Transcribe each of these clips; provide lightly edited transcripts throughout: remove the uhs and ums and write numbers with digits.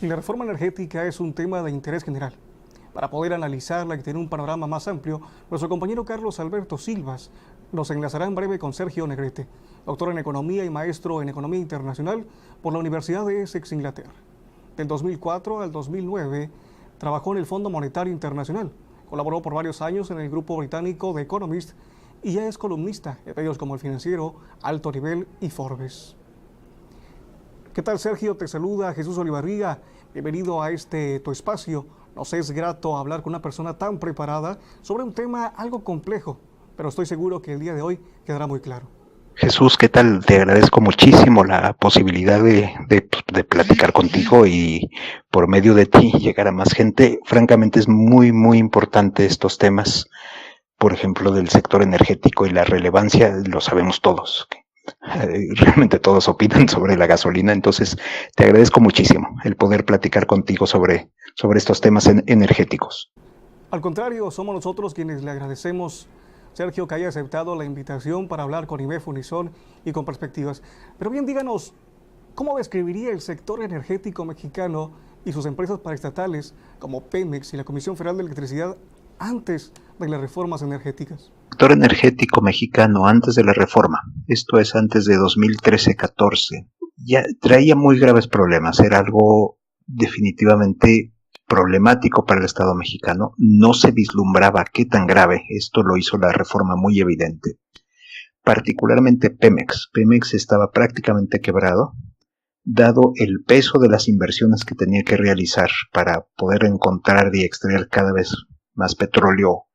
Y la reforma energética es un tema de interés general. Para poder analizarla y tener un panorama más amplio, nuestro compañero Carlos Alberto Silvas nos enlazará en breve con Sergio Negrete, doctor en Economía y maestro en Economía Internacional por la Universidad de Essex, Inglaterra. Del 2004 al 2009 trabajó en el Fondo Monetario Internacional, colaboró por varios años en el grupo británico The Economist y ya es columnista en medios como El Financiero, Alto Nivel y Forbes. ¿Qué tal, Sergio? Te saluda Jesús Olivarriga. Bienvenido a tu espacio. Nos es grato hablar con una persona tan preparada sobre un tema algo complejo, pero estoy seguro que el día de hoy quedará muy claro. Jesús, ¿qué tal? Te agradezco muchísimo la posibilidad de platicar contigo y por medio de ti llegar a más gente. Francamente es muy importante estos temas, por ejemplo, del sector energético y la relevancia, lo sabemos todos. Realmente todos opinan sobre la gasolina, entonces te agradezco muchísimo el poder platicar contigo sobre estos temas energéticos. Al contrario, somos nosotros quienes le agradecemos, Sergio, que haya aceptado la invitación para hablar con IMEF Unison y con perspectivas. Pero bien, díganos, ¿cómo describiría el sector energético mexicano y sus empresas paraestatales como Pemex y la Comisión Federal de Electricidad antes de las reformas energéticas? El sector energético mexicano antes de la reforma, esto es antes de 2013-14, ya traía muy graves problemas, era algo definitivamente problemático para el Estado mexicano, no se vislumbraba qué tan grave, esto lo hizo la reforma muy evidente. Particularmente Pemex estaba prácticamente quebrado, dado el peso de las inversiones que tenía que realizar para poder encontrar y extraer cada vez más petróleo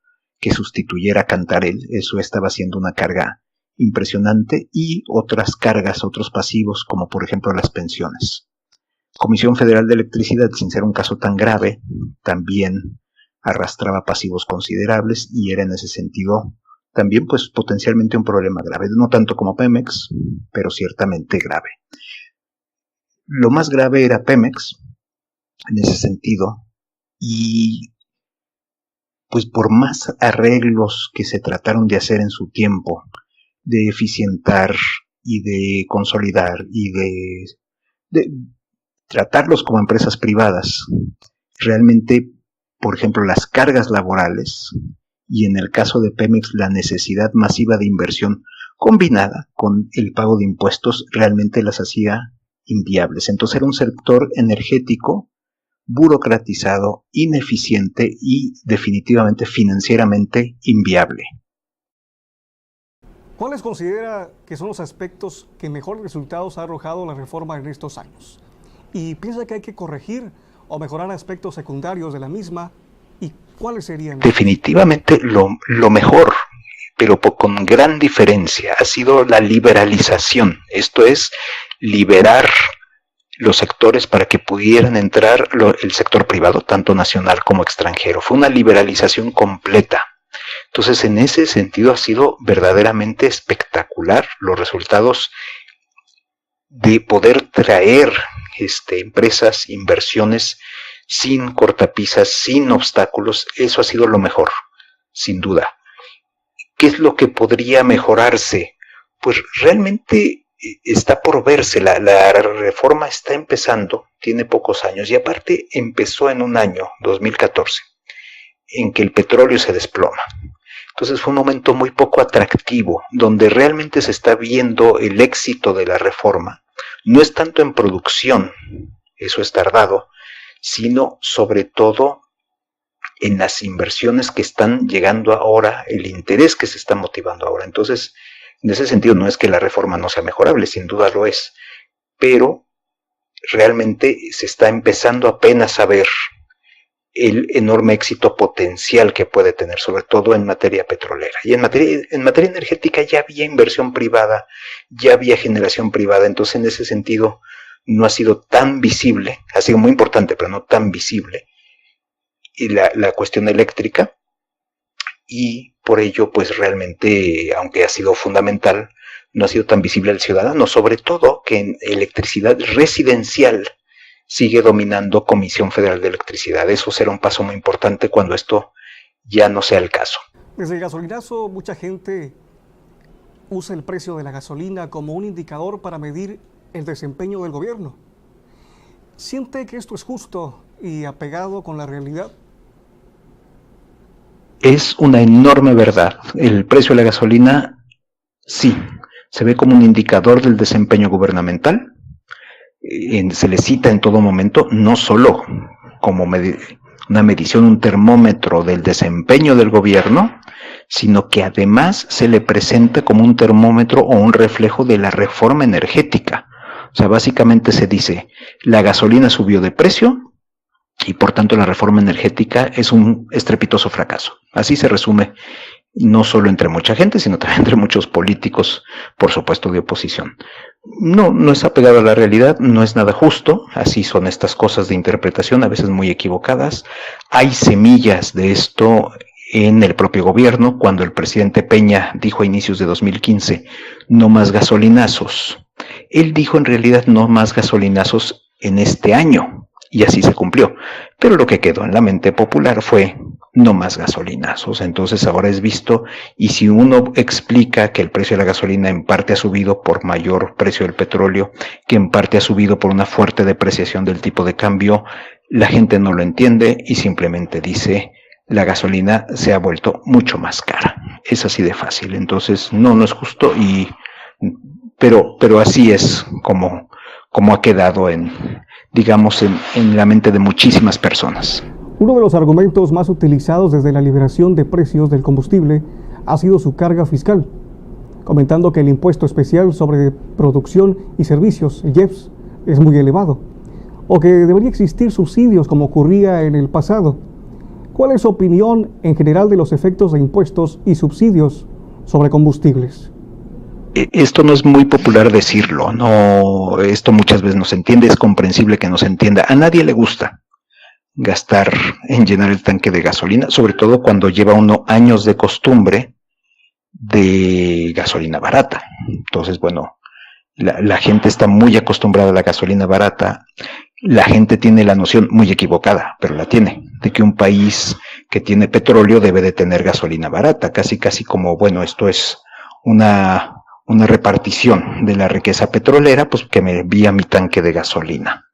que sustituyera a Cantarell. Eso estaba siendo una carga impresionante, y otras cargas, otros pasivos, como por ejemplo las pensiones. Comisión Federal de Electricidad, sin ser un caso tan grave, también arrastraba pasivos considerables y era en ese sentido también pues potencialmente un problema grave, no tanto como Pemex, pero ciertamente grave. Lo más grave era Pemex en ese sentido, y pues por más arreglos que se trataron de hacer en su tiempo, de eficientar y de consolidar y de tratarlos como empresas privadas, realmente, por ejemplo, las cargas laborales y en el caso de Pemex la necesidad masiva de inversión combinada con el pago de impuestos realmente las hacía inviables. Entonces era un sector energético burocratizado, ineficiente y definitivamente financieramente inviable. ¿Cuáles considera que son los aspectos que mejores resultados ha arrojado la reforma en estos años? ¿Y piensa que hay que corregir o mejorar aspectos secundarios de la misma? ¿Y cuáles serían? Definitivamente lo mejor, pero con gran diferencia, ha sido la liberalización. Esto es, liberar los sectores para que pudieran entrar el sector privado, tanto nacional como extranjero. Fue una liberalización completa. Entonces, en ese sentido ha sido verdaderamente espectacular los resultados de poder traer empresas, inversiones sin cortapisas, sin obstáculos. Eso ha sido lo mejor, sin duda. ¿Qué es lo que podría mejorarse? Pues realmente está por verse, la reforma está empezando, tiene pocos años, y aparte empezó en un año, 2014, en que el petróleo se desploma. Entonces fue un momento muy poco atractivo, donde realmente se está viendo el éxito de la reforma. No es tanto en producción, eso es tardado, sino sobre todo en las inversiones que están llegando ahora, el interés que se está motivando ahora. Entonces, en ese sentido, no es que la reforma no sea mejorable, sin duda lo es, pero realmente se está empezando apenas a ver el enorme éxito potencial que puede tener, sobre todo en materia petrolera. Y en materia energética ya había inversión privada, ya había generación privada, entonces en ese sentido no ha sido tan visible, ha sido muy importante, pero no tan visible, y la cuestión eléctrica, y por ello pues realmente, aunque ha sido fundamental, no ha sido tan visible al ciudadano, sobre todo que en electricidad residencial sigue dominando Comisión Federal de Electricidad. Eso será un paso muy importante cuando esto ya no sea el caso. Desde el gasolinazo, mucha gente usa el precio de la gasolina como un indicador para medir el desempeño del gobierno. ¿Siente que esto es justo y apegado con la realidad? Es una enorme verdad. El precio de la gasolina, sí, se ve como un indicador del desempeño gubernamental. Se le cita en todo momento, no solo como una medición, un termómetro del desempeño del gobierno, sino que además se le presenta como un termómetro o un reflejo de la reforma energética. O sea, básicamente se dice, la gasolina subió de precio y por tanto la reforma energética es un estrepitoso fracaso. Así se resume, no solo entre mucha gente, sino también entre muchos políticos, por supuesto, de oposición. No es apegado a la realidad, no es nada justo, así son estas cosas de interpretación, a veces muy equivocadas. Hay semillas de esto en el propio gobierno, cuando el presidente Peña dijo a inicios de 2015, no más gasolinazos. Él dijo en realidad no más gasolinazos en este año, y así se cumplió. Pero lo que quedó en la mente popular fue no más gasolinazos. Entonces ahora es visto, y si uno explica que el precio de la gasolina en parte ha subido por mayor precio del petróleo, que en parte ha subido por una fuerte depreciación del tipo de cambio, la gente no lo entiende y simplemente dice, la gasolina se ha vuelto mucho más cara. Es así de fácil. Entonces no es justo, pero así es como ha quedado en la mente de muchísimas personas. Uno de los argumentos más utilizados desde la liberación de precios del combustible ha sido su carga fiscal, comentando que el impuesto especial sobre producción y servicios, el IEPS, es muy elevado, o que debería existir subsidios como ocurría en el pasado. ¿Cuál es su opinión en general de los efectos de impuestos y subsidios sobre combustibles? Esto no es muy popular decirlo, esto muchas veces no se entiende, es comprensible que no se entienda. A nadie le gusta gastar en llenar el tanque de gasolina, sobre todo cuando lleva uno años de costumbre de gasolina barata. Entonces, bueno, la gente está muy acostumbrada a la gasolina barata. La gente tiene la noción muy equivocada, pero la tiene, de que un país que tiene petróleo debe de tener gasolina barata, casi como, bueno, esto es una repartición de la riqueza petrolera, pues que me envía mi tanque de gasolina.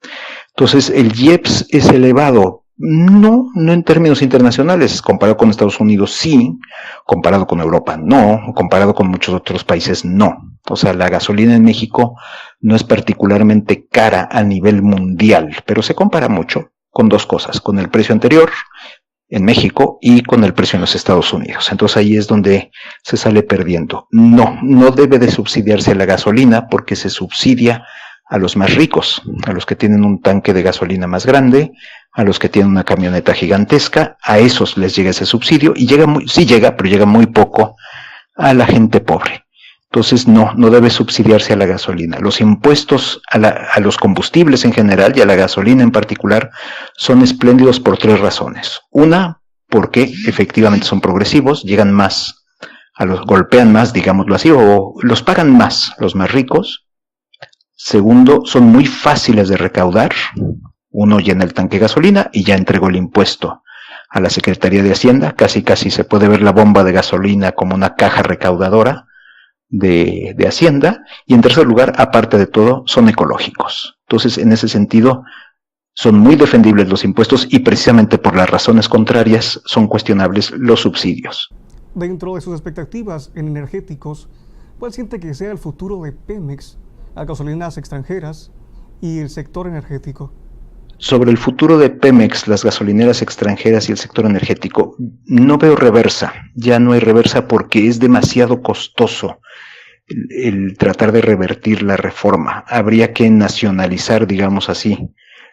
Entonces, el IEPS es elevado, no en términos internacionales, comparado con Estados Unidos sí, comparado con Europa no, comparado con muchos otros países no. O sea, la gasolina en México no es particularmente cara a nivel mundial, pero se compara mucho con dos cosas, con el precio anterior en México y con el precio en los Estados Unidos. Entonces ahí es donde se sale perdiendo. No debe de subsidiarse la gasolina porque se subsidia a los más ricos, a los que tienen un tanque de gasolina más grande, a los que tienen una camioneta gigantesca, a esos les llega ese subsidio y pero llega muy poco a la gente pobre. Entonces no debe subsidiarse a la gasolina. Los impuestos a los combustibles en general y a la gasolina en particular son espléndidos por tres razones. Una, porque efectivamente son progresivos, llegan más, golpean más, digámoslo así, o los pagan más los más ricos. Segundo, son muy fáciles de recaudar. Uno llena el tanque de gasolina y ya entregó el impuesto a la Secretaría de Hacienda. Casi se puede ver la bomba de gasolina como una caja recaudadora de Hacienda. Y en tercer lugar, aparte de todo, son ecológicos. Entonces, en ese sentido, son muy defendibles los impuestos y precisamente por las razones contrarias son cuestionables los subsidios. Dentro de sus expectativas en energéticos, ¿cuál siente que sea el futuro de Pemex, las gasolineras extranjeras y el sector energético? Sobre el futuro de Pemex, las gasolineras extranjeras y el sector energético, no veo reversa. Ya no hay reversa porque es demasiado costoso el tratar de revertir la reforma. Habría que nacionalizar, digamos así,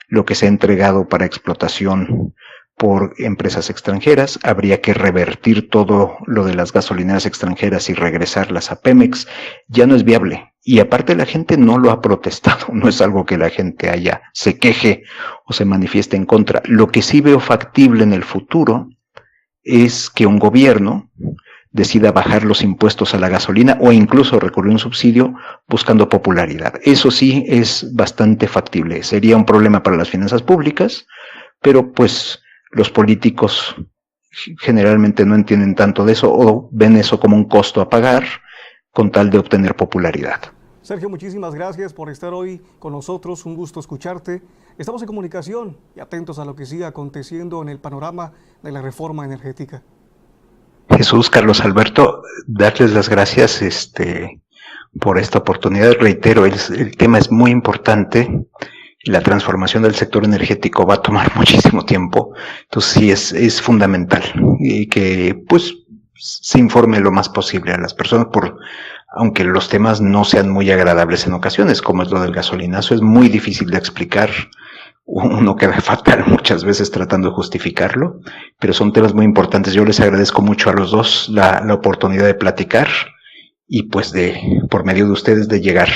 lo que se ha entregado para explotación por empresas extranjeras. Habría que revertir todo lo de las gasolineras extranjeras y regresarlas a Pemex. Ya no es viable. Y aparte la gente no lo ha protestado, no es algo que la gente se queje o se manifieste en contra. Lo que sí veo factible en el futuro es que un gobierno decida bajar los impuestos a la gasolina o incluso recurrir a un subsidio buscando popularidad. Eso sí es bastante factible. Sería un problema para las finanzas públicas, pero pues los políticos generalmente no entienden tanto de eso o ven eso como un costo a pagar con tal de obtener popularidad. Sergio, muchísimas gracias por estar hoy con nosotros. Un gusto escucharte. Estamos en comunicación y atentos a lo que siga aconteciendo en el panorama de la reforma energética. Jesús, Carlos Alberto, darles las gracias por esta oportunidad. Reitero, el tema es muy importante. La transformación del sector energético va a tomar muchísimo tiempo. Entonces sí es fundamental y que pues se informe lo más posible a las personas, aunque los temas no sean muy agradables en ocasiones, como es lo del gasolinazo, es muy difícil de explicar. Uno queda fatal muchas veces tratando de justificarlo, pero son temas muy importantes. Yo les agradezco mucho a los dos la oportunidad de platicar y pues por medio de ustedes de llegar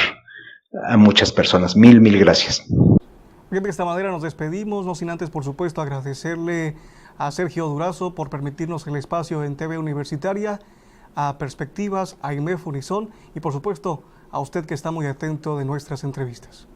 a muchas personas. Mil gracias. Bien, de esta manera nos despedimos, no sin antes, por supuesto, agradecerle a Sergio Durazo por permitirnos el espacio en TV Universitaria, a Perspectivas, a IMEF Unison y, por supuesto, a usted que está muy atento de nuestras entrevistas.